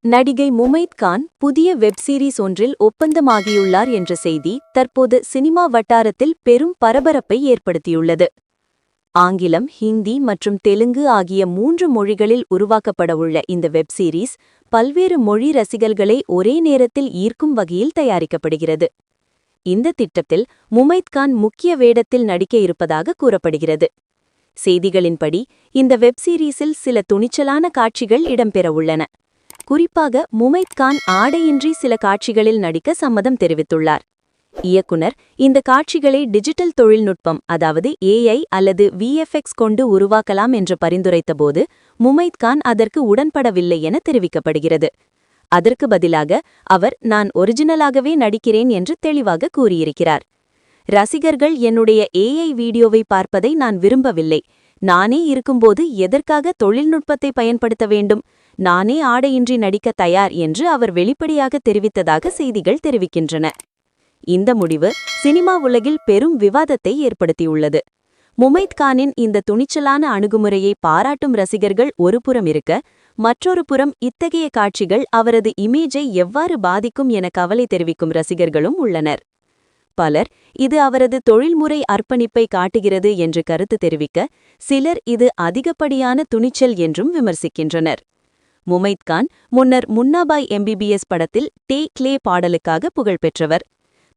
நடிகை முமைத் கான் புதிய web series ஒன்றில் ஒப்பந்தமாகியுள்ளார் என்ற செய்தி தற்போது சினிமா வட்டாரத்தில் பெரும் பரபரப்பை ஏற்படுத்தியுள்ளது. ஆங்கிலம், ஹிந்தி மற்றும் தெலுங்கு ஆகிய 3 மொழிகளில் உருவாக்கப்படவுள்ள இந்த வெப் சீரிஸ் பல்வேறு மொழி ரசிகர்களை ஒரே நேரத்தில் ஈர்க்கும் வகையில் தயாரிக்கப்படுகிறது. இந்த திட்டத்தில் முமைத் கான் முக்கிய வேடத்தில் நடிக்க இருப்பதாக கூறப்படுகிறது. செய்திகளின்படி இந்த வெப் சீரிஸில் சில துணிச்சலான காட்சிகள் இடம்பெறவுள்ளன. குறிப்பாக முமைத் கான் ஆடையின்றி சில காட்சிகளில் நடிக்க சம்மதம் தெரிவித்துள்ளார். இயக்குனர் இந்த காட்சிகளை டிஜிட்டல் தொழில்நுட்பம், அதாவது AI அல்லது VFX கொண்டு உருவாக்கலாம் என்று பரிந்துரைத்தபோது முமைத் கான் அதற்கு உடன்படவில்லை என தெரிவிக்கப்படுகிறது. அதற்கு பதிலாக அவர் நான் ஒரிஜினலாகவே நடிக்கிறேன் என்று தெளிவாக கூறியிருக்கிறார். ரசிகர்கள் என்னுடைய AI வீடியோவை பார்ப்பதை நான் விரும்பவில்லை. நானே இருக்கும்போது எதற்காக தொழில்நுட்பத்தை பயன்படுத்த வேண்டும்? நானே ஆடையின்றி நடிக்க தயார் என்று அவர் வெளிப்படையாக தெரிவித்ததாக செய்திகள் தெரிவிக்கின்றன. இந்த முடிவு சினிமா உலகில் பெரும் விவாதத்தை ஏற்படுத்தியுள்ளது. முமைத் கானின் இந்த துணிச்சலான அணுகுமுறையை பாராட்டும் ரசிகர்கள் ஒருபுறம் இருக்க, மற்றொரு புறம் இத்தகைய காட்சிகள் அவரது இமேஜை எவ்வாறு பாதிக்கும் என கவலை தெரிவிக்கும் ரசிகர்களும் உள்ளனர். பலர் இது அவரது தொழில்முறை அர்ப்பணிப்பை காட்டுகிறது என்று கருத்து தெரிவிக்க, சிலர் இது அதிகப்படியான துணிச்சல் என்றும் விமர்சிக்கின்றனர். முமைத் கான் முன்னர் முன்னாபாய் MBBS படத்தில் டே க்ளே பாடலுக்காக புகழ்பெற்றவர்.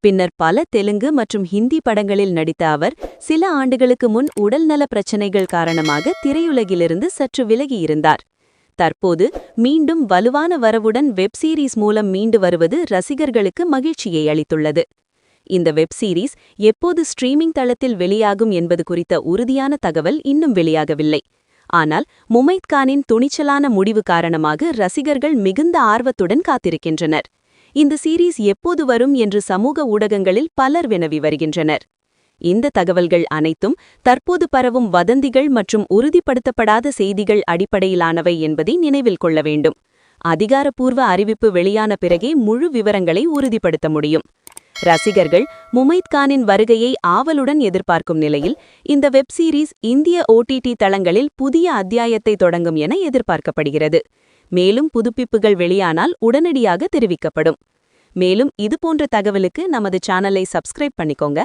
பின்னர் பல தெலுங்கு மற்றும் ஹிந்தி படங்களில் நடித்த அவர் சில ஆண்டுகளுக்கு முன் உடல்நல பிரச்சினைகள் காரணமாக திரையுலகிலிருந்து சற்று விலகியிருந்தார். தற்போது மீண்டும் வலுவான வரவுடன் வெப் சீரிஸ் மூலம் மீண்டு வருவது ரசிகர்களுக்கு மகிழ்ச்சியை அளித்துள்ளது. இந்த வெப் சீரிஸ் எப்போது ஸ்ட்ரீமிங் தளத்தில் வெளியாகும் என்பது குறித்த உறுதியான தகவல் இன்னும் வெளியாகவில்லை. ஆனால் முமைத் கானின் துணிச்சலான முடிவு காரணமாக ரசிகர்கள் மிகுந்த ஆர்வத்துடன் காத்திருக்கின்றனர். இந்த சீரீஸ் எப்போது வரும் என்று சமூக ஊடகங்களில் பலர் வினவி வருகின்றனர். இந்த தகவல்கள் அனைத்தும் தற்போது பரவும் வதந்திகள் மற்றும் உறுதிப்படுத்தப்படாத செய்திகள் அடிப்படையிலானவை என்பதை நினைவில் கொள்ள வேண்டும். அதிகாரப்பூர்வ அறிவிப்பு வெளியான பிறகே முழு விவரங்களை உறுதிப்படுத்த முடியும். ரசிகர்கள் முமைத் கானின் வருகையை ஆவலுடன் எதிர்பார்க்கும் நிலையில் இந்த வெப் சீரிஸ் இந்திய OTT தளங்களில் புதிய அத்தியாயத்தை தொடங்கும் என எதிர்பார்க்கப்படுகிறது. மேலும் புதுப்பிப்புகள் வெளியானால் உடனடியாக தெரிவிக்கப்படும். மேலும் இதுபோன்ற தகவலுக்கு நமது சேனலை சப்ஸ்கிரைப் பண்ணிக்கோங்க.